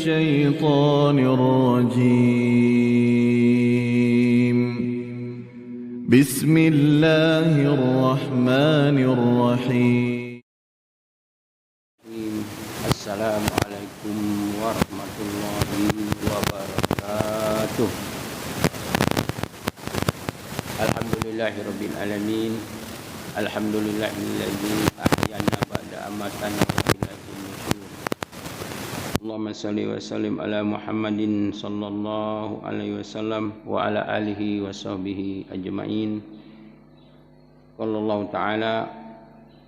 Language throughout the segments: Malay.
الشيطان الرجيم بسم الله الرحمن الرحيم السلام عليكم ورحمة الله وبركاته. الحمد لله رب العالمين. الحمد لله الذي أحيانا بعد أماتنا وإليه النشور. اللهم صل وسلم على محمد صلى الله عليه وسلم وعلى آله وصحبه أجمعين. قال الله تعالى: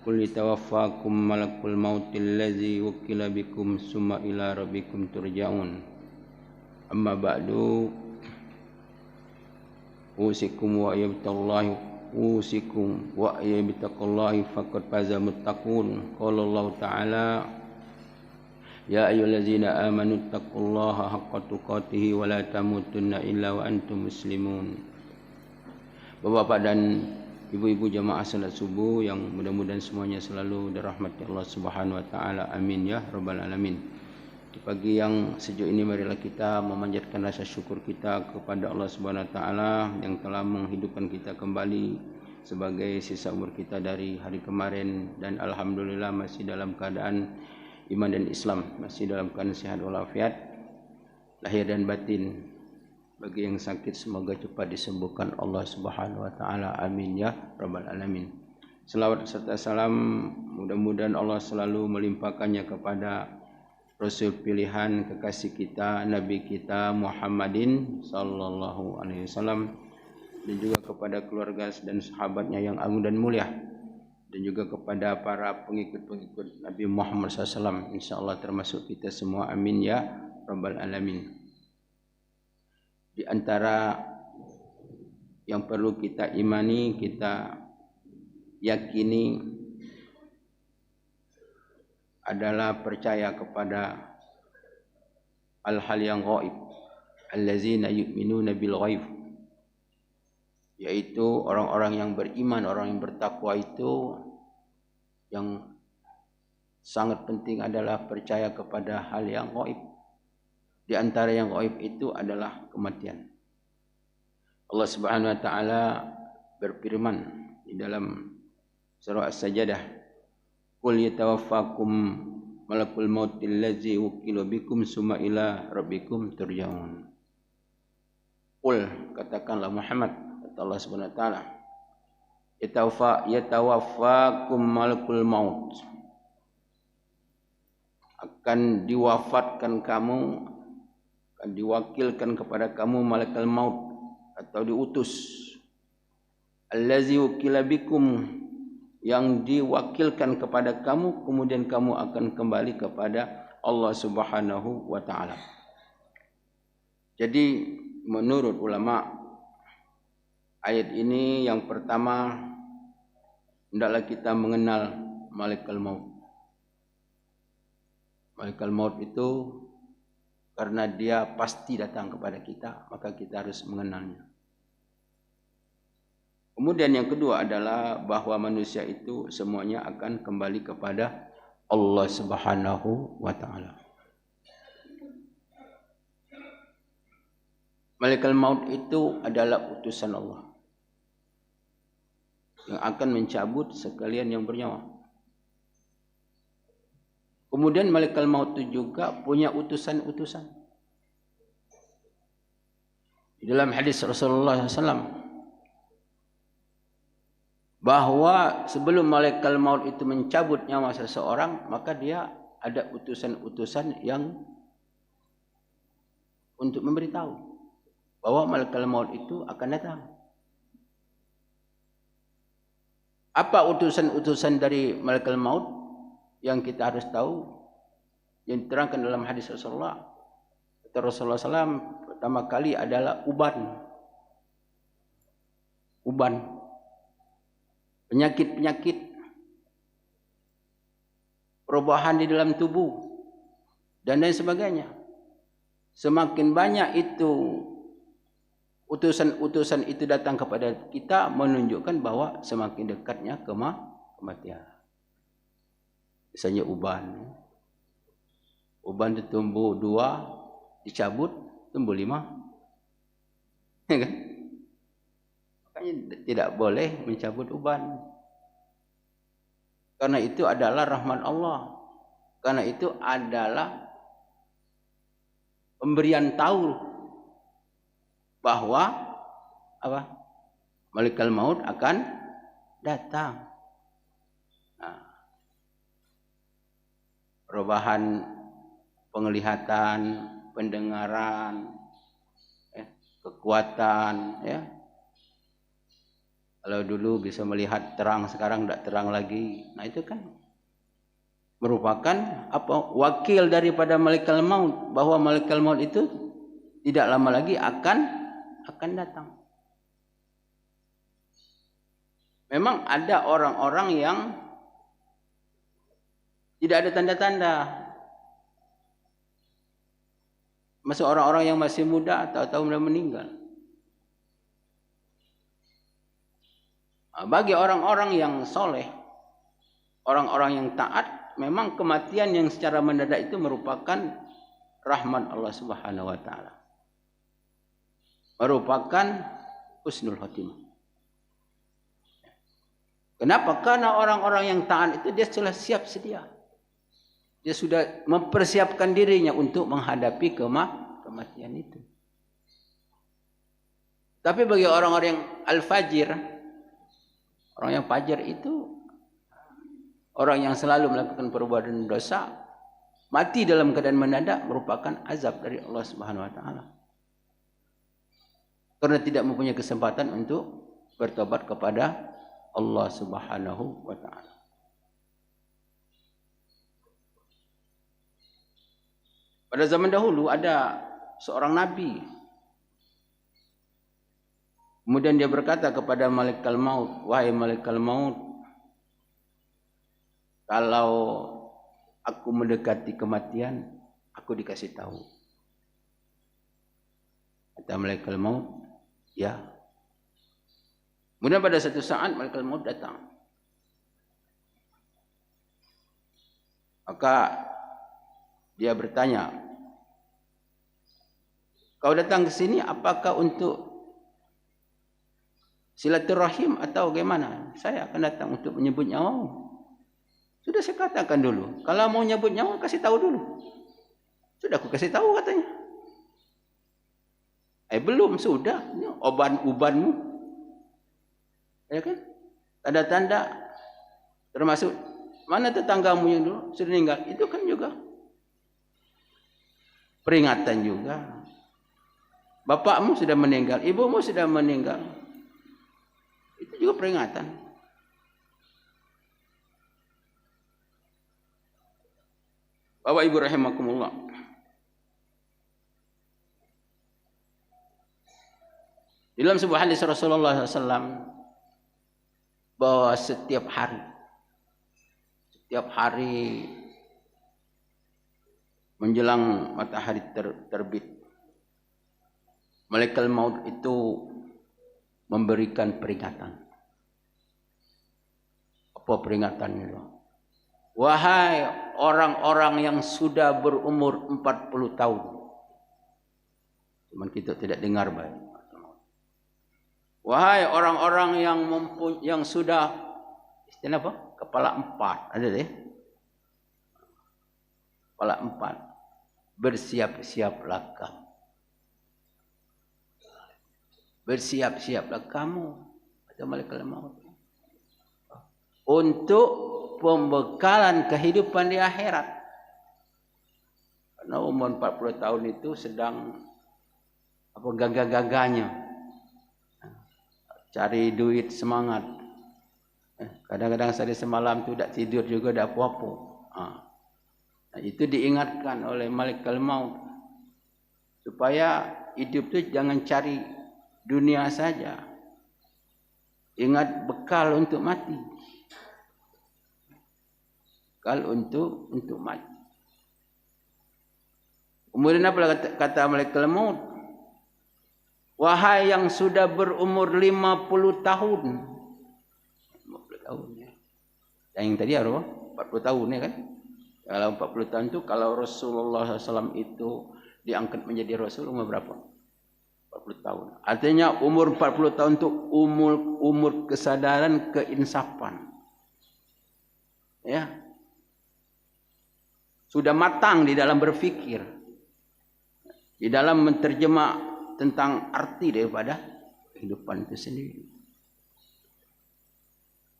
قل يتوفاكم ملك الموت الذي وكل بكم ثم إلى ربكم ترجعون. أما بعد، أوصيكم وإياكم بتقوى الله فقد فاز المتقون. قال الله تعالى: يا أيها الذين آمنوا اتقوا الله حق تقاته ولا تموتن إلا وأنتم مسلمون. Bapak-bapak dan ibu-ibu jamaah salat subuh yang mudah-mudahan semuanya selalu dirahmati Allah Subhanahu wa taala. Amin ya rabbal alamin. Di pagi yang sejuk ini marilah kita memanjatkan rasa syukur kita kepada Allah Subhanahu wa taala yang telah menghidupkan kita kembali sebagai sisa umur kita dari hari kemarin, dan alhamdulillah masih dalam keadaan iman dan Islam, masih dalam keadaan sehat walafiat lahir dan batin. Bagi yang sakit semoga cepat disembuhkan Allah Subhanahu wa taala. Amin ya rabbal alamin. Selawat serta salam mudah-mudahan Allah selalu melimpahkannya kepada Rasul pilihan kekasih kita, Nabi kita Muhammadin sallallahu alaihi wasallam, dan juga kepada keluarga dan sahabatnya yang agung dan mulia, dan juga kepada para pengikut-pengikut Nabi Muhammad SAW, insyaAllah termasuk kita semua. Amin ya rabbal alamin. Di antara yang perlu kita imani, kita yakini adalah percaya kepada hal-hal yang ghaib, allazina yu'minuna bil ghaib, yaitu orang-orang yang beriman, orang yang bertakwa itu yang sangat penting adalah percaya kepada hal yang ghaib. Di antara yang ghaib itu adalah kematian. Allah Subhanahu wa taala berfirman di dalam surah As-Sajdah, qul yatawaffakum malakul mautil ladzi wukila bikum summa ila rabbikum turja'un. Qul, katakanlah Muhammad, kata Allah Subhanahu wa taala, yatawaffakum malakul maut, akan diwafatkan kamu, akan diwakilkan kepada kamu malakul maut atau diutus, allazi wukila bikum, yang diwakilkan kepada kamu, kemudian kamu akan kembali kepada Allah Subhanahu wa taala. Jadi menurut ulama, ayat ini yang pertama, hendaklah kita mengenal malaikat maut. Malaikat maut itu karena dia pasti datang kepada kita, maka kita harus mengenalnya. Kemudian yang kedua adalah bahwa manusia itu semuanya akan kembali kepada Allah Subhanahu wa taala. Malaikat maut itu adalah utusan Allah yang akan mencabut sekalian yang bernyawa. Kemudian malaikat maut itu juga punya utusan-utusan. Di dalam hadis Rasulullah SAW, bahwa sebelum malaikat maut itu mencabut nyawa seseorang, maka dia ada utusan-utusan yang untuk memberitahu bahwa malaikat maut itu akan datang. Apa utusan-utusan dari malaikat maut yang kita harus tahu, yang diterangkan dalam hadis Rasulullah? Kata Rasulullah SAW, pertama kali adalah uban, penyakit-penyakit, perubahan di dalam tubuh, dan lain sebagainya. Semakin banyak itu utusan-utusan itu datang kepada kita, menunjukkan bahwa semakin dekatnya kematian. Misalnya uban. Uban itu tumbuh 2, dicabut tumbuh 5. Ya kan? Makanya tidak boleh mencabut uban. Karena itu adalah rahmat Allah. Karena itu adalah pemberian tahu bahwa apa? Malaikat maut akan datang. Nah, perubahan penglihatan, pendengaran, kekuatan, ya. Kalau dulu bisa melihat terang, sekarang tidak terang lagi. Nah itu kan merupakan apa? Wakil daripada malaikat maut, bahwa malaikat maut itu tidak lama lagi akan datang. Memang ada orang-orang yang tidak ada tanda-tanda. Masih orang-orang yang masih muda tahu-tahu sudah meninggal. Bagi orang-orang yang soleh, orang-orang yang taat, memang kematian yang secara mendadak itu merupakan rahmat Allah Subhanahu wa taala. Merupakan husnul khotimah. Kenapa? Karena orang-orang yang taat itu dia sudah siap sedia. Dia sudah mempersiapkan dirinya untuk menghadapi kematian itu. Tapi bagi orang-orang yang al-fajir, orang yang fajir itu orang yang selalu melakukan perbuatan dosa, mati dalam keadaan mendadak merupakan azab dari Allah Subhanahu wa taala. Karena tidak mempunyai kesempatan untuk bertobat kepada Allah Subhanahu wa taala. Pada zaman dahulu ada seorang nabi. Kemudian dia berkata kepada malaikat maut, "Wahai malaikat maut, kalau aku mendekati kematian, aku dikasih tahu." Kata malaikat maut, "Ya." Kemudian pada satu saat malaikat maut datang. Maka dia bertanya, "Kau datang ke sini apakah untuk silaturahim atau bagaimana?" "Saya akan datang untuk menyebut nyawamu." "Sudah saya katakan dulu, kalau mau nyebut nyawa kasih tahu dulu." "Sudah aku kasih tahu," katanya. Belum, sudah. Ini ubanmu. Ya kan? Tanda-tanda termasuk mana tetanggamu yang dulu sudah meninggal, itu kan juga peringatan juga. Bapakmu sudah meninggal, ibumu sudah meninggal, itu juga peringatan. Bapak Ibu rahimakumullah, dalam sebuah hadis Rasulullah SAW bahwa setiap hari menjelang matahari terbit, malaikat maut itu memberikan peringatan. Apa peringatannya? "Wahai orang-orang yang sudah berumur 40 tahun." Cuman kita tidak dengar baik. "Wahai orang-orang yang sudah istilah apa? Kepala 4, ada deh. Kepala 4. Bersiap-siaplah kamu. Bersiap-siaplah kamu," kata malaikat maut, "untuk pembekalan kehidupan di akhirat." Karena umur 40 tahun itu sedang apa gagah-gagahnya. Cari duit, semangat. Kadang-kadang sehari semalam tu tak tidur juga tak apa-apa. Nah, itu diingatkan oleh malaikat maut supaya hidup tu jangan cari dunia saja. Ingat bekal untuk mati. Bekal untuk mati. Kemudian apa kata malaikat maut? "Wahai yang sudah berumur 50 tahun." 50 tahun ya. Yang tadi apa? 40 tahun ya kan? Kalau 40 tahun itu, kalau Rasulullah SAW itu diangkat menjadi Rasul, umur berapa? 40 tahun. Artinya umur 40 tahun itu umur kesadaran, keinsapan. Ya. Sudah matang di dalam berfikir. Di dalam menterjemah tentang arti daripada kehidupan itu sendiri.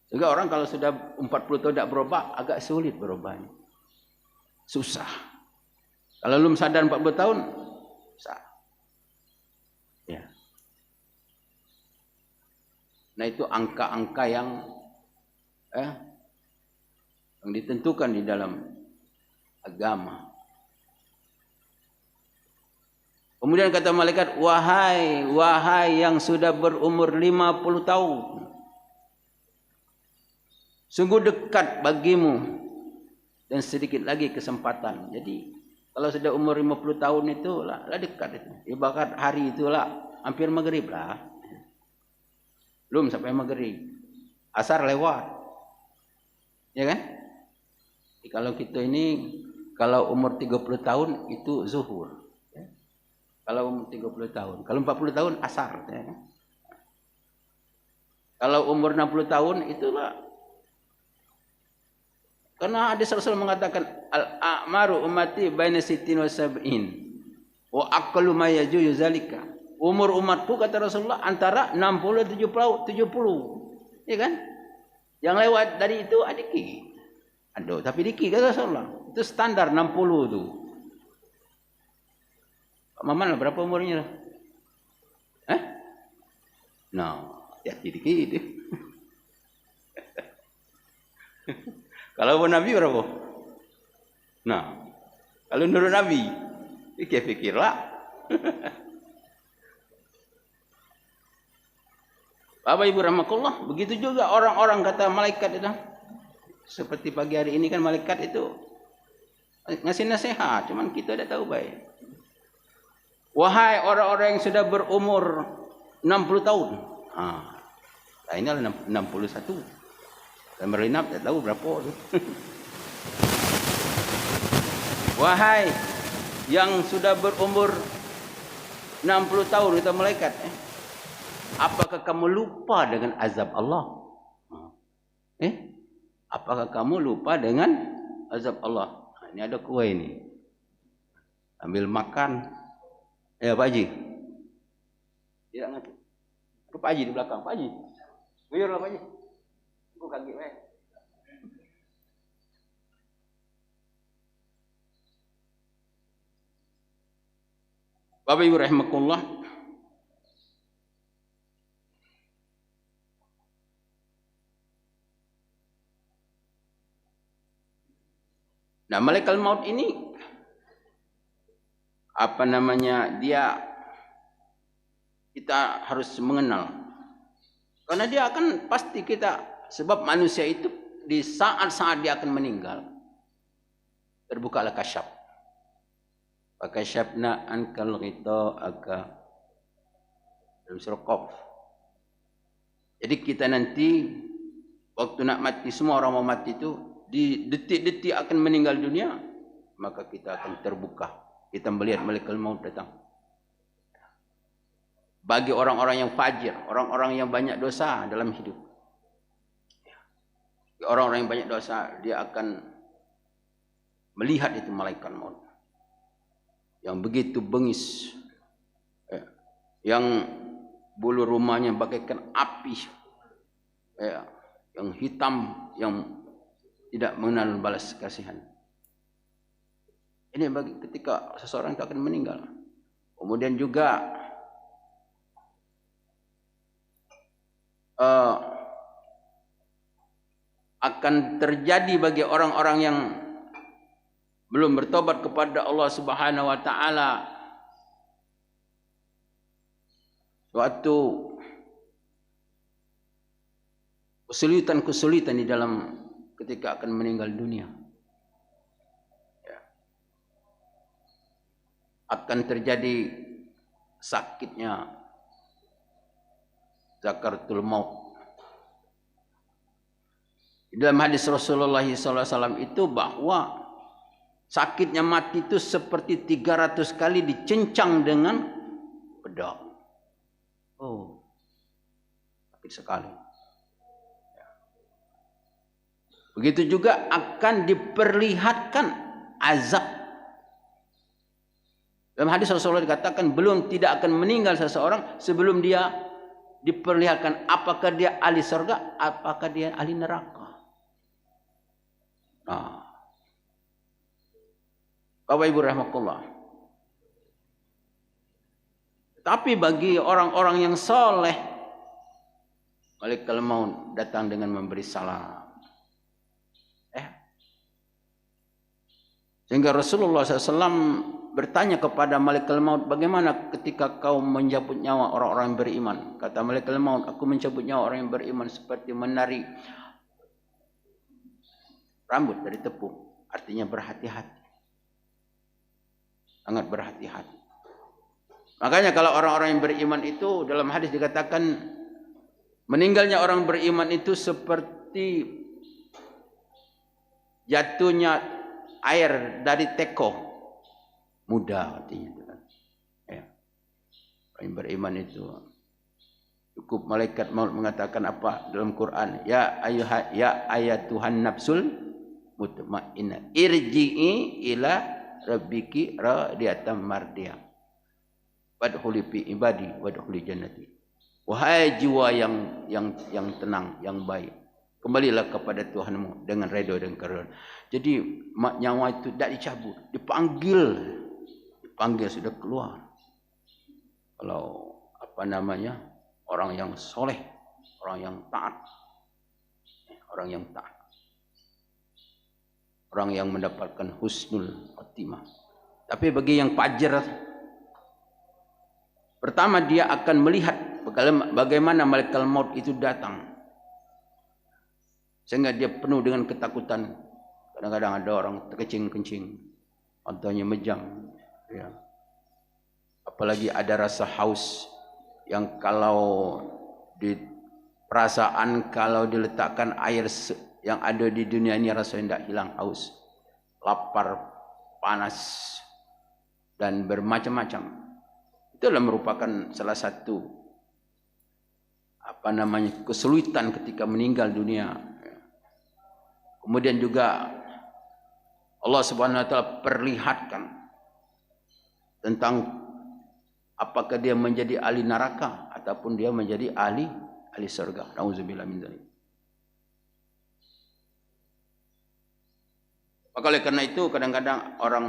Sehingga orang kalau sudah 40 tahun tidak berubah, agak sulit berubahnya. Susah. Kalau belum sadar 40 tahun, susah. Ya. Nah itu angka-angka yang ditentukan di dalam agama. Kemudian kata malaikat, wahai yang sudah berumur 50 tahun. Sungguh dekat bagimu dan sedikit lagi kesempatan. Jadi kalau sudah umur 50 tahun itu lah dekat itu. Ibarat hari itulah hampir maghrib lah. Belum sampai maghrib. Asar lewat. Ya kan? Jadi kalau kita ini kalau umur 30 tahun itu zuhur. Ya. Kalau umur 30 tahun, kalau 40 tahun asar, ya. Kalau umur 60 tahun itulah. Karena hadis Rasul mengatakan al-a'maru ummati baina sittin wa sab'in wa aqallu ma yajuzu zalika. Umur umatku kata Rasulullah antara 60 dan 70. Ya kan? Yang lewat dari itu dikit. Aduh, tapi dikit kata Rasulullah. Itu standar 60 tu. Pak Maman berapa umurnya? Nah, hati dikit. Kalau Nabi berapa? Nah, kalau menurut Nabi, fikirlah. Bapak Ibu rahmatullah, begitu juga orang-orang kata malaikat itu. Seperti pagi hari ini kan malaikat itu ngasih nasihat, cuman kita tidak tahu baik. Wahai orang-orang yang sudah berumur 60 tahun. Nah, ini adalah 61. Dan merenap tak tahu berapa tu. Wahai yang sudah berumur 60 tahun kata malaikat, apakah kamu lupa dengan azab Allah? Apakah kamu lupa dengan azab Allah? Ini ada kuih ni. Ambil makan. Pak Haji. Tidak ngerti. Pak Haji di belakang. Pak Haji. Buyurlah Pak Haji. Aku kaget weh. Bapak Ibu rahimakumullah. Nah, malaikat maut ini apa namanya? Kita harus mengenal. Karena dia akan pasti kita. Sebab manusia itu di saat-saat dia akan meninggal terbukalah kasyaf. Fakasyafna ankal ghita'aka dalam surah Qaf. Jadi kita nanti waktu nak mati, semua orang mau mati itu di detik-detik akan meninggal dunia, maka kita akan terbuka. Kita melihat malaikat maut datang. Bagi orang-orang yang fajir, orang-orang yang banyak dosa dalam hidup. Orang-orang yang banyak dosa, dia akan melihat itu malaikat maut yang begitu bengis, yang bulu rumahnya bagaikan api, yang hitam, yang tidak mengenal balas kasihan. Ini bagi ketika seseorang itu akan meninggal. Kemudian juga akan terjadi bagi orang-orang yang belum bertobat kepada Allah Subhanahu wa taala suatu kesulitan-kesulitan di dalam ketika akan meninggal dunia. Akan terjadi sakitnya zakaratul maut. Dalam hadis Rasulullah SAW itu bahwa Sakitnya mati itu seperti 300 kali dicincang dengan pedang. Oh, sakit sekali. Begitu juga akan diperlihatkan azab. Dalam hadis Rasulullah dikatakan tidak akan meninggal seseorang sebelum dia diperlihatkan apakah dia ahli surga, apakah dia ahli neraka. Nah, Bapak Ibu rahimakumullah. Tapi bagi orang-orang yang soleh, malaikat maut datang dengan memberi salam. Sehingga Rasulullah SAW bertanya kepada malaikat maut, bagaimana ketika kau mencabut nyawa orang-orang yang beriman? Kata malaikat maut, aku mencabut nyawa orang yang beriman seperti menarik rambut dari tepung. Artinya berhati-hati. Sangat berhati-hati. Makanya kalau orang-orang yang beriman itu dalam hadis dikatakan meninggalnya orang beriman itu seperti jatuhnya air dari teko muda, artinya itu kan. Ya. Orang yang beriman itu cukup malaikat maut mengatakan apa dalam Quran? Ya ayatuhan nafsul mutmainnah irji'i ila rabbiki radiyatan mardiyah wadkhuli fi ibadi wadkhuli jannati. Wahai jiwa yang tenang, yang baik, kembalilah kepada Tuhanmu dengan redha dan keridhaan. Jadi nyawa itu tidak dicabut, dipanggil sudah keluar. Kalau orang yang soleh, orang yang taat, orang yang mendapatkan husnul khotimah. Tapi bagi yang fajir, pertama dia akan melihat bagaimana malaikat maut itu datang. Sehingga dia penuh dengan ketakutan. Kadang-kadang ada orang terkencing-kencing, contohnya mejang, ya. Apalagi ada rasa haus yang kalau di perasaan kalau diletakkan air yang ada di dunia ini rasanya tidak hilang haus, lapar, panas, dan bermacam-macam. Itu adalah merupakan salah satu kesulitan ketika meninggal dunia. Kemudian juga Allah Subhanahu wa taala perlihatkan tentang apakah dia menjadi ahli neraka ataupun dia menjadi ahli surga. Nauzubillah min dzalik. Maka oleh karena itu kadang-kadang orang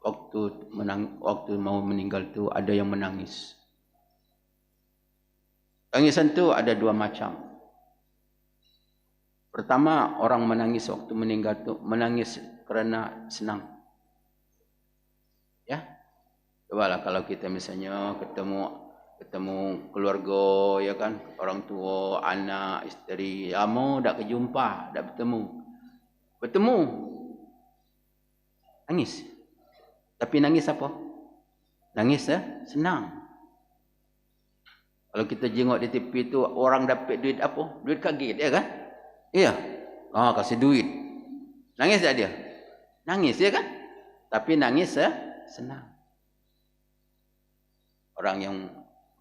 waktu mau meninggal itu ada yang menangis. Tangisan itu ada dua macam. Pertama, orang menangis waktu meninggal itu menangis kerana senang. Ya. Cobalah kalau kita misalnya ketemu keluarga, ya kan, orang tua, anak, isteri, lama tak kejumpa, tak bertemu. Nangis. Tapi nangis apa? Nangis senang. Kalau kita jengok di TV itu orang dapat duit apa? Duit kaget, ya kan? Iya. Kasih duit. Nangis tak dia? Nangis, ya kan? Tapi nangis senang. Orang yang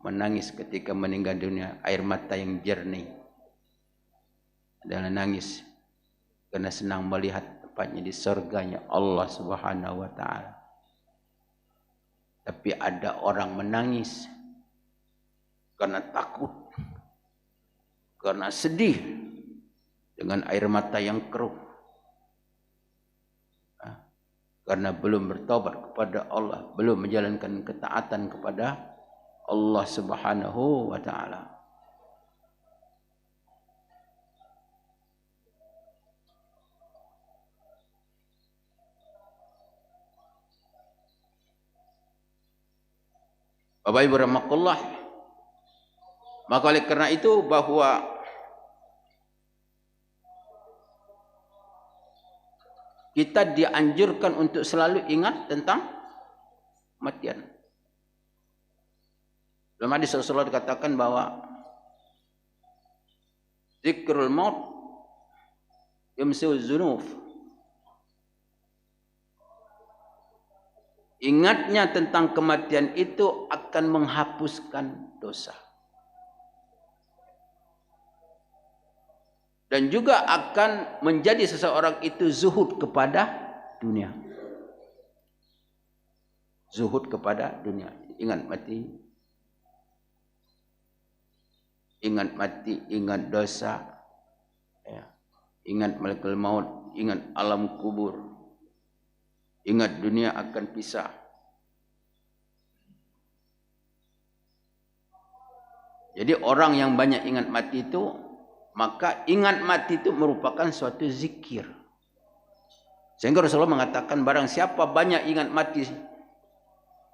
menangis ketika meninggal dunia, air mata yang jernih adalah nangis karena senang melihat tempatnya di surganya Allah Subhanahu wa taala. Tapi ada orang menangis karena takut, karena sedih dengan air mata yang keruh, karena belum bertobat kepada Allah, belum menjalankan ketaatan kepada Allah Subhanahu wa taala. Bapak Ibu rahimakumullah, maka oleh karena itu bahwa kita dianjurkan untuk selalu ingat tentang kematian. Dalam hadis Rasulullah dikatakan bahwa zikrul maut yumsi'uz dzunub. Ingatnya tentang kematian itu akan menghapuskan dosa. Dan juga akan menjadi seseorang itu zuhud kepada dunia. Zuhud kepada dunia. Ingat mati. Ingat mati, ingat dosa. Ya. Ingat malakul maut, ingat alam kubur. Ingat dunia akan pisah. Jadi orang yang banyak ingat mati itu, maka ingat mati itu merupakan suatu zikir. Sehingga Rasulullah mengatakan barang siapa banyak ingat mati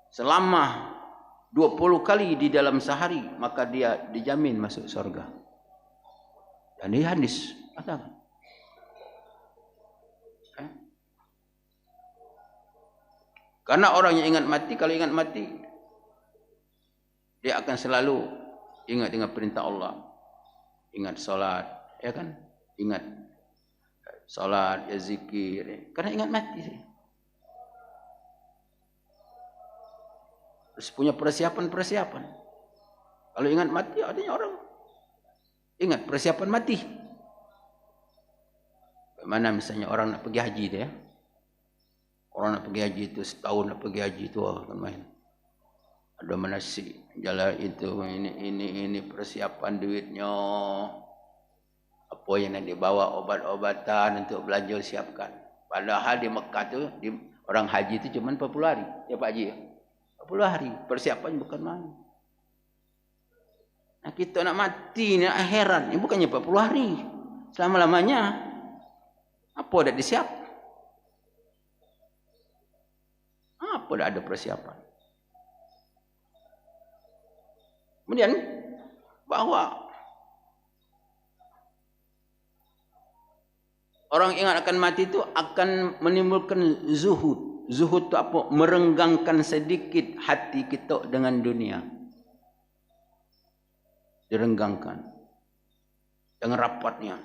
selama 20 kali di dalam sehari, maka dia dijamin masuk surga. Dan ini hadis katakan. Karena orang yang ingat mati, kalau ingat mati, dia akan selalu ingat dengan perintah Allah. Ingat solat, ya kan? Ingat solat, ya zikir. Karena ingat mati. Terus punya persiapan-persiapan. Kalau ingat mati, artinya orang ingat persiapan mati. Bagaimana misalnya orang nak pergi haji dia, orang nak pergi haji itu setahun nak pergi haji itu kan main. Ada manasik, jalan itu, ini persiapan duitnya. Apa yang nak dibawa, obat-obatan untuk belanja siapkan. Padahal di Mekah tu orang haji itu cuma 40 hari. Ya Pak Haji, 40 hari. Persiapan bukan main. Nah, kita nak mati, nak akhirat, ini bukannya 40 hari. Selama-lamanya apa dah disiap? Apa dah ada persiapan? Kemudian bahawa orang ingat akan mati itu akan menimbulkan zuhud. Zuhud itu apa? Merenggangkan sedikit hati kita dengan dunia. Direnggangkan. Dengan rapatnya.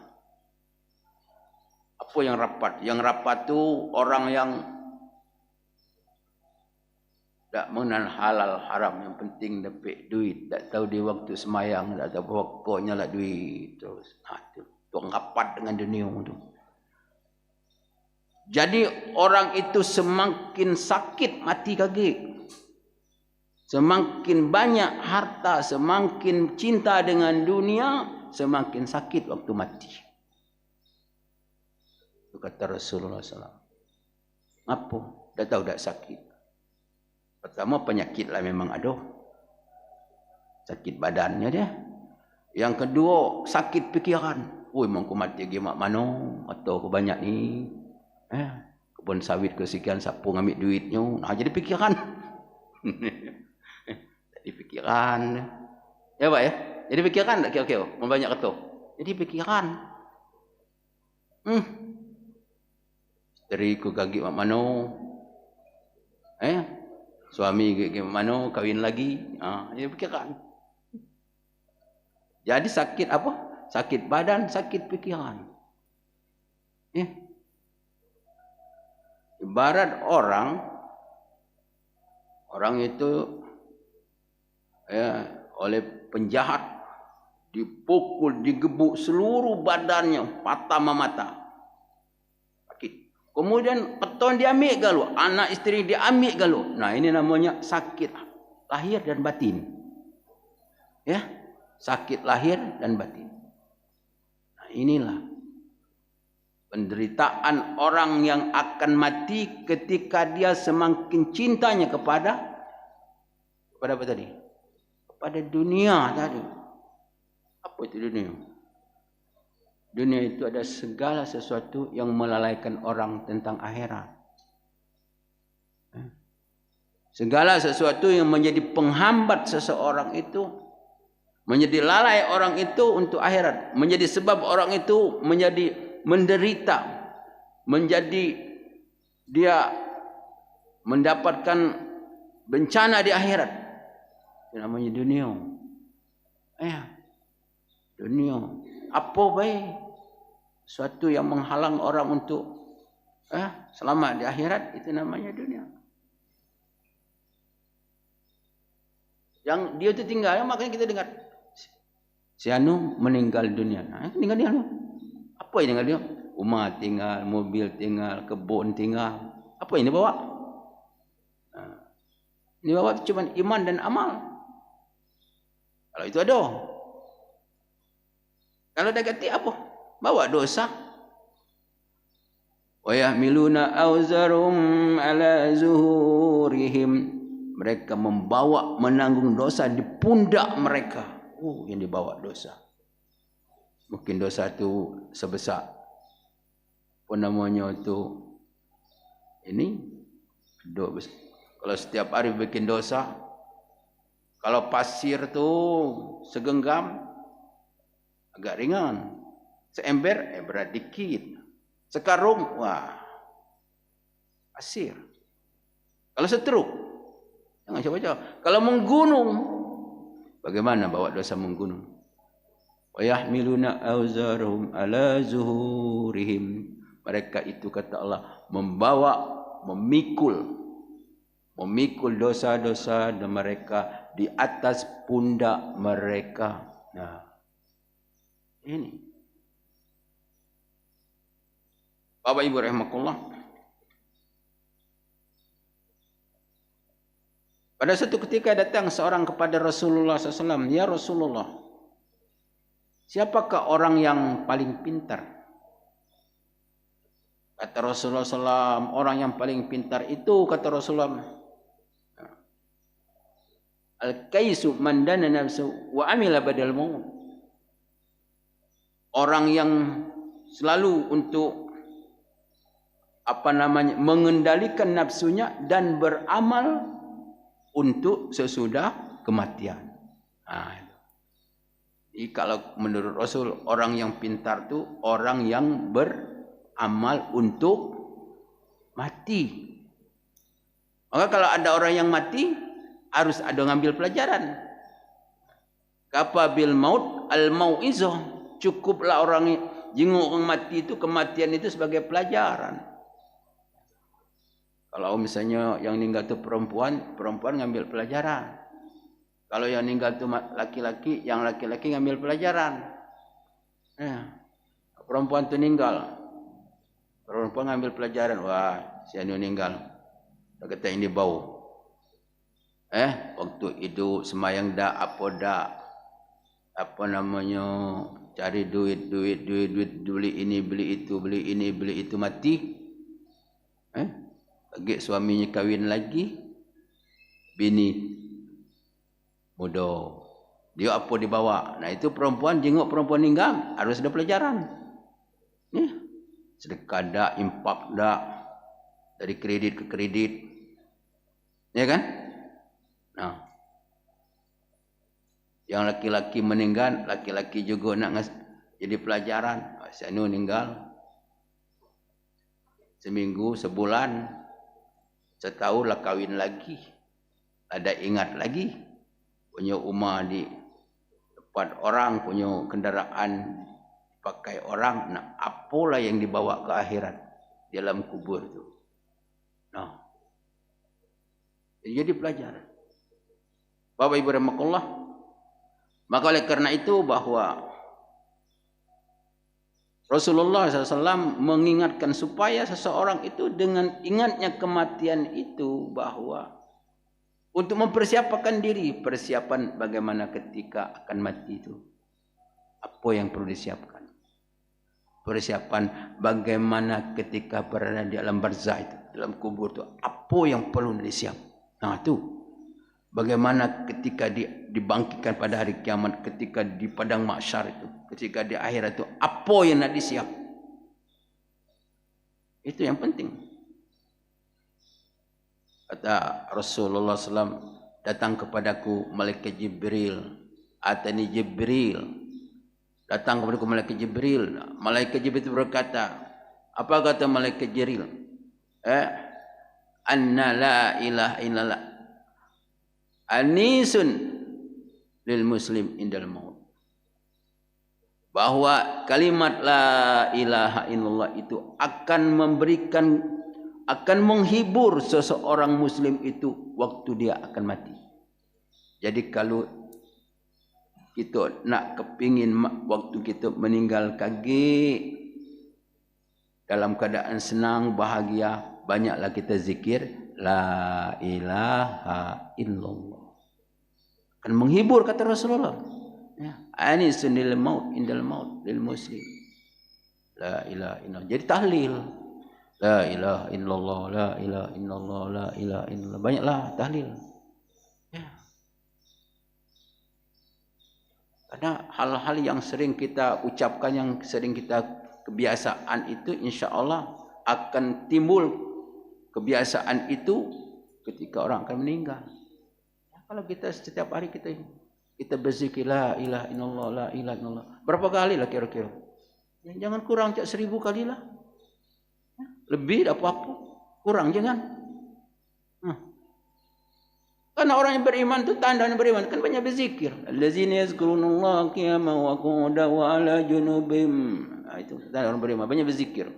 Apa yang rapat? Yang rapat itu orang yang tak mengenal halal haram, yang penting dapat duit, tak tahu di waktu semayang, tak tahu pokoknya lah duit terus. Itu rapat dengan dunia itu. Jadi orang itu semakin sakit mati kaki, semakin banyak harta, semakin cinta dengan dunia, semakin sakit waktu mati. Itu kata Rasulullah SAW. Apa? Tak tahu tak sakit. Pertama penyakit lah memang ada. Sakit badannya dia. Yang kedua sakit fikiran. Oh memang aku mati lagi mak mana. Atau aku banyak ni. Kebun sawit kesekian siapa ngambil duitnya. Nah jadi fikiran. Jadi fikiran. Ya Pak ya. Jadi fikiran tak kira-kira. Banyak kata. Jadi fikiran. Isteri ku gagik mak mana. Suami ke mana, kahwin lagi. Dia fikiran. Jadi sakit apa? Sakit badan, sakit fikiran. Ibarat orang itu oleh penjahat dipukul, digebuk seluruh badannya, patah mata. Kemudian keton diambil galu, anak isteri diambil galu. Nah ini namanya sakit lahir dan batin. Ya, sakit lahir dan batin. Nah inilah penderitaan orang yang akan mati ketika dia semakin cintanya kepada apa tadi? Kepada dunia tadi. Apa itu dunia? Dunia itu ada segala sesuatu yang melalaikan orang tentang akhirat. Segala sesuatu yang menjadi penghambat seseorang itu, menjadi lalai orang itu untuk akhirat, menjadi sebab orang itu menjadi menderita, menjadi dia mendapatkan bencana di akhirat. Itu namanya dunia. Dunia. Apa baik? Suatu yang menghalang orang untuk selamat di akhirat, itu namanya dunia. Yang dia tu tinggal, makanya kita dengar si anu meninggal dunia. Nah, meninggal dunia. Apa yang tinggal dia? Rumah tinggal, mobil tinggal, kebun tinggal. Apa yang dia bawa? Nah, ini bawa cuma iman dan amal. Kalau itu ada. Kalau dah ganti apa? Bawa dosa. Wa yahmiluna awzarum ala zuhurihim. Mereka membawa, menanggung dosa di pundak mereka. Yang dibawa dosa. Mungkin dosa itu sebesar apa namanya itu ini kalau setiap hari bikin dosa, kalau pasir tu segenggam agak ringan, seember berat dikit, sekarung wah pasir. Kalau setruk jangan coba-coba. Kalau menggunung, bagaimana bawa dosa menggunung? Wa yahmiluna awzarhum ala zuhurihim. Mereka itu kata Allah membawa, memikul dosa-dosa dan mereka di atas pundak mereka. Nah, ini. Bapak Ibu rahimakumullah. Pada suatu ketika datang seorang kepada Rasulullah SAW. Ya Rasulullah, siapakah orang yang paling pintar? Kata Rasulullah SAW, orang yang paling pintar itu, kata Rasulullah, al-kaisu man dana nafsu wa amila badal maut. Orang yang selalu untuk mengendalikan nafsunya dan beramal untuk sesudah kematian. Jadi kalau menurut Rasul, orang yang pintar itu orang yang beramal untuk mati. Maka kalau ada orang yang mati, harus ada ngambil pelajaran. Kafa bil maut al mau'izah. Cukuplah orang jenguk orang mati itu, kematian itu sebagai pelajaran. Kalau misalnya yang meninggal itu perempuan ngambil pelajaran. Kalau yang meninggal itu laki-laki, yang laki-laki ngambil pelajaran. Perempuan itu meninggal, perempuan ngambil pelajaran. Wah, si anu meninggal, kata ini bau. Waktu itu semayang dak, apa namanya, cari duit, beli ini, beli itu, mati. Lagi suaminya kawin lagi, bini muda, dia apa dibawa. Nah itu perempuan jenguk perempuan meninggal, harus ada pelajaran. Sedekah dak, infak dak, dari kredit ke kredit, ya kan? Nah, yang laki-laki meninggal, laki-laki juga nak jadi pelajaran. Si anu meninggal seminggu, sebulan, setahun lah kawin lagi, ada ingat lagi, punya rumah di tempat orang, punya kendaraan pakai orang. Nah, apalah yang dibawa ke akhirat dalam kubur itu. Nah, jadi pelajaran. Bapak Ibu rahimakumullah. Maka oleh karena itu bahwa Rasulullah SAW mengingatkan supaya seseorang itu dengan ingatnya kematian itu, bahwa untuk mempersiapkan diri, persiapan bagaimana ketika akan mati itu, apa yang perlu disiapkan. Persiapan bagaimana ketika berada di alam barzah itu, dalam kubur itu, apa yang perlu disiapkan. Nah itu, bagaimana ketika dibangkitkan pada hari kiamat, ketika di padang mahsyar itu, ketika di akhirat itu, apa yang nak disiap. Itu yang penting. Kata Rasulullah SAW, datang kepadaku malaikat Jibril, atani Jibril, datang kepadaku malaikat Jibril. Malaikat Jibril berkata, apa kata malaikat Jibril? Anna la ilaha illallah anisun lil muslim indal maut. Bahwa kalimat la ilaha illallah itu akan menghibur seseorang muslim itu waktu dia akan mati. Jadi kalau kita nak kepingin waktu kita meninggal kaki dalam keadaan senang, bahagia, banyaklah kita zikir la ilaha illallah. Kan menghibur kata Rasulullah. Ya, anisun lil maut indal maut lil muslim. La ilaha illallah. Jadi tahlil. La ilaha illallah, la ilaha illallah, la ilaha illallah. Banyaklah tahlil. Ya. Karena hal-hal yang sering kita ucapkan, yang sering kita kebiasaan itu, insya Allah akan timbul kebiasaan itu ketika orang akan meninggal. Ya, kalau kita setiap hari kita berzikir la ilaha illallah, la ilaha illallah. Berapa kali lah kira-kira? Ya, jangan kurang 1000 kali lah. Ya, lebih apa-apa. Kurang jangan. Karena orang yang beriman itu tanda orang yang beriman kan banyak berzikir. Allazina yazkurunallaha qiyaman wa qu'udan wa 'ala junubihim. Nah, itu tanda orang beriman, banyak berzikir.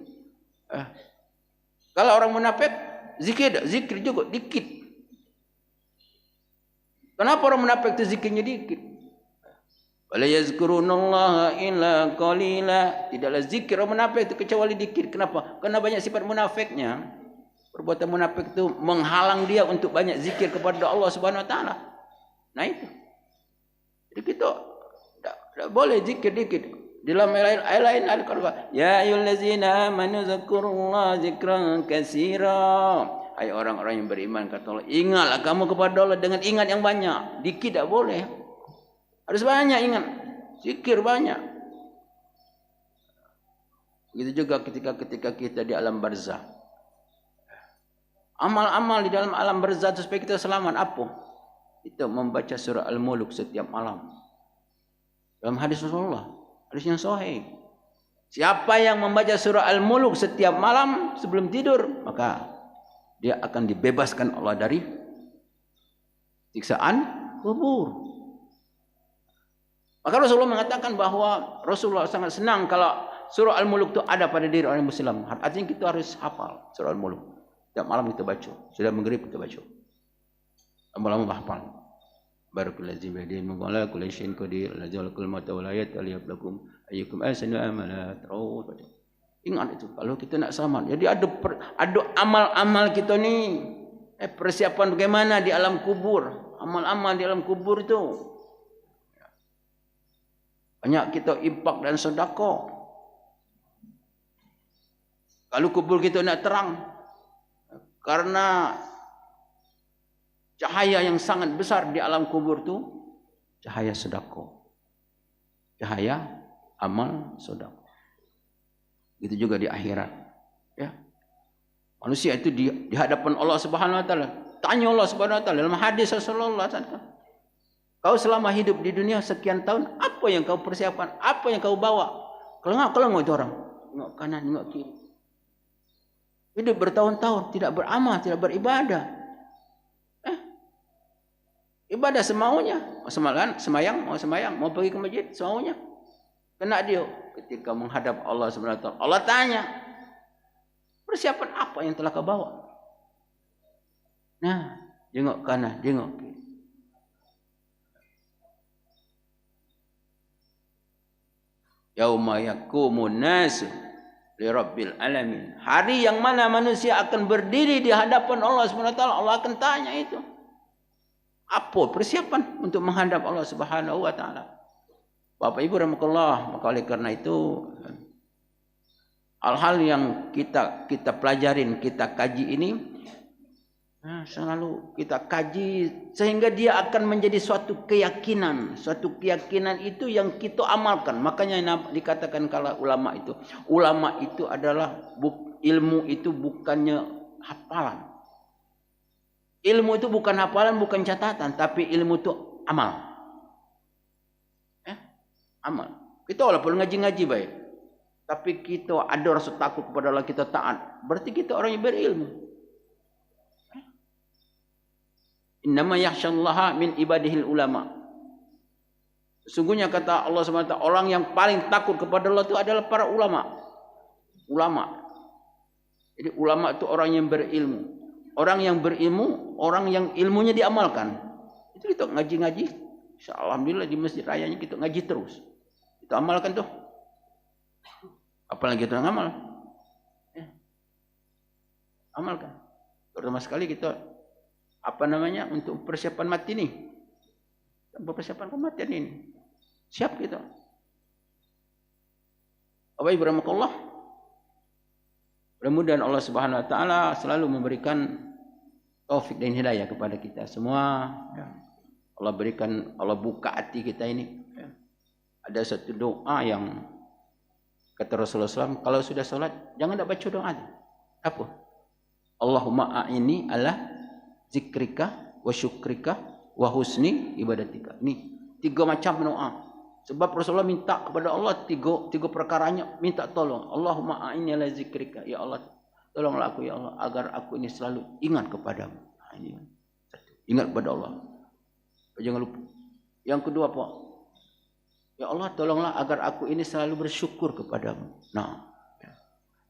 Kalau orang munafik zikir juga dikit. Kenapa orang munafik itu zikirnya dikit? Wala yazkurunallaha illa qalila. Tidaklah zikir orang munafik itu kecuali dikit. Kenapa? Karena banyak sifat munafiknya. Perbuatan munafik itu menghalang dia untuk banyak zikir kepada Allah Subhanahu wa taala. Nah itu. Jadi kita tidak boleh zikir dikit. Dalam ayat lain al-Qur'an, ya ayyuhallazina amanu dzkurullaha dzikran katsira. Hai orang-orang yang beriman, kata Allah, ingatlah kamu kepada Allah dengan ingat yang banyak. Dikit tidak boleh. Harus banyak ingat. Zikir banyak. Begitu juga ketika kita di alam barzah. Amal-amal di dalam alam barzah supaya kita selamat apa? Kita membaca surah Al-Mulk setiap malam. Dalam hadis Rasulullah, hadis yang sahih. Siapa yang membaca surah Al-Mulk setiap malam sebelum tidur, maka dia akan dibebaskan Allah dari siksaan kubur. Maka Rasulullah mengatakan bahwa Rasulullah sangat senang kalau surah Al-Mulk itu ada pada diri orang Muslim. Artinya kita harus hafal surah Al-Mulk. Setiap malam kita baca. Sudah maghrib kita baca. Lama-lama hafal. Barakallahu fiikum. Mengala kullu syai'in qadir. La jalakul mauta wal hayat liyabluwakum ayyukum ahsanu amala. Terus baca. Ingat itu. Kalau kita nak selamat. Jadi ada amal-amal kita ni. Persiapan bagaimana di alam kubur. Amal-amal di alam kubur itu. Banyak kita infak dan sedekah. Kalau kubur kita nak terang. Karena cahaya yang sangat besar di alam kubur itu cahaya sedekah. Cahaya amal sedekah. Begitu juga di akhirat. Ya. Manusia itu di hadapan Allah Subhanahu wa taala. Tanya Allah Subhanahu wa taala dalam hadis Rasulullah SAW. Kau selama hidup di dunia sekian tahun, apa yang kau persiapkan? Apa yang kau bawa? Kelengok itu orang. Tengok kanan, tengok kiri. Hidup bertahun-tahun tidak beramal, tidak beribadah. Ibadah semaunya, mau semayang, mau pergi ke masjid semaunya. Kena dia ketika menghadap Allah Subhanahu wa taala. Allah tanya, persiapan apa yang telah kau bawa? Nah, jengok kanan, jengok kiri. Yauma yaqumun nasu li rabbil alamin. Hari yang mana manusia akan berdiri di hadapan Allah Subhanahu wa taala, Allah akan tanya itu. Apa persiapan untuk menghadap Allah Subhanahu wa taala? Bapak Ibu rahimakumullah, maka oleh karena itu hal-hal yang kita pelajarin, kita kaji ini selalu kita kaji sehingga dia akan menjadi suatu keyakinan. Suatu keyakinan itu yang kita amalkan. Makanya dikatakan kalau ulama itu adalah ilmu itu bukannya hafalan. Ilmu itu bukan hafalan, bukan catatan, tapi ilmu itu amal. Amal. Kita walaupun ngaji-ngaji baik, tapi kita ada rasa takut kepada Allah, kita taat. Berarti kita orang yang berilmu. Innama yakhsyallaha min ibadihil ulama. Sesungguhnya kata Allah SWT, orang yang paling takut kepada Allah itu adalah para ulama. Ulama. Jadi ulama itu orang yang berilmu. Orang yang berilmu, orang yang ilmunya diamalkan. Itu Itu kita ngaji-ngaji. Alhamdulillah di masjid rayanya kita ngaji terus. Kita amalkan tuh. Apalagi kita ngamal. Ya. Amalkan. Terutama sekali kita untuk persiapan mati nih. Persiapan kematian ini. Siap kita. Bapak Ibu rahimakumullah. Mudah-mudahan Allah Subhanahu wa taala selalu memberikan taufik dan hidayah kepada kita semua. Ya. Allah buka hati kita ini. Ya. Ada satu doa yang kata Rasulullah SAW, kalau sudah sholat jangan tak baca doa. Apa? Allahumma a'inni ala zikrika wa syukrika wa husni ibadatika. Ini 3 macam doa. Sebab Rasulullah minta kepada Allah tiga perkaranya, minta tolong. Allahumma a'inni ala zikrika. Ya Allah, tolonglah aku ya Allah agar aku ini selalu ingat kepadamu. Nah, ini satu. Ingat kepada Allah. Jangan lupa. Yang kedua apa? Ya Allah, tolonglah agar aku ini selalu bersyukur kepadamu. Nah,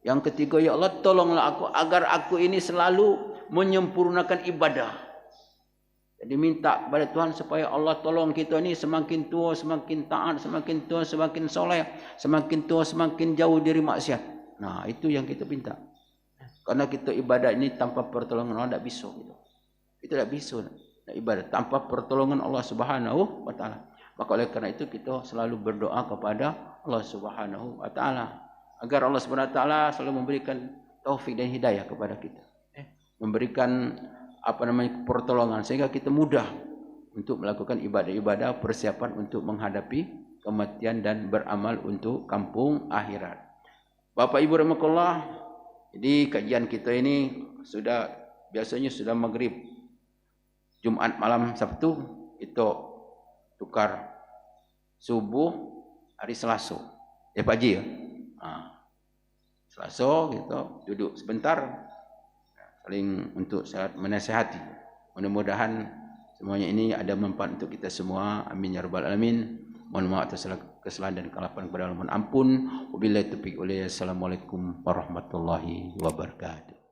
yang ketiga, ya Allah, tolonglah aku agar aku ini selalu menyempurnakan ibadah. Jadi minta kepada Tuhan supaya Allah tolong kita ni semakin tua semakin taat, semakin tua semakin soleh, semakin tua semakin jauh dari maksiat. Nah, itu yang kita minta. Karena kita ibadah ini tanpa pertolongan Allah tidak bisa. Kita tidak bisa ibadah tanpa pertolongan Allah Subhanahu wa taala. Maka oleh karena itu kita selalu berdoa kepada Allah Subhanahu wa taala agar Allah Subhanahu wa taala selalu memberikan taufik dan hidayah kepada kita. Memberikan pertolongan sehingga kita mudah untuk melakukan ibadah-ibadah persiapan untuk menghadapi kematian dan beramal untuk kampung akhirat. Bapak Ibu rahimakumullah, jadi kajian kita ini biasanya sudah maghrib. Jumat malam Sabtu itu tukar subuh hari Selasa. Ya Pak Haji ya. Selasa kita duduk sebentar saling untuk salat menasihati. Mudah-mudahan semuanya ini ada manfaat untuk kita semua. Amin ya rabbal alamin. Mohon maaf atas kesalahan dan kelapangan kepada Allah. Mohon ampun. Wabillahi taufiq wal hidayah. Assalamualaikum warahmatullahi wabarakatuh.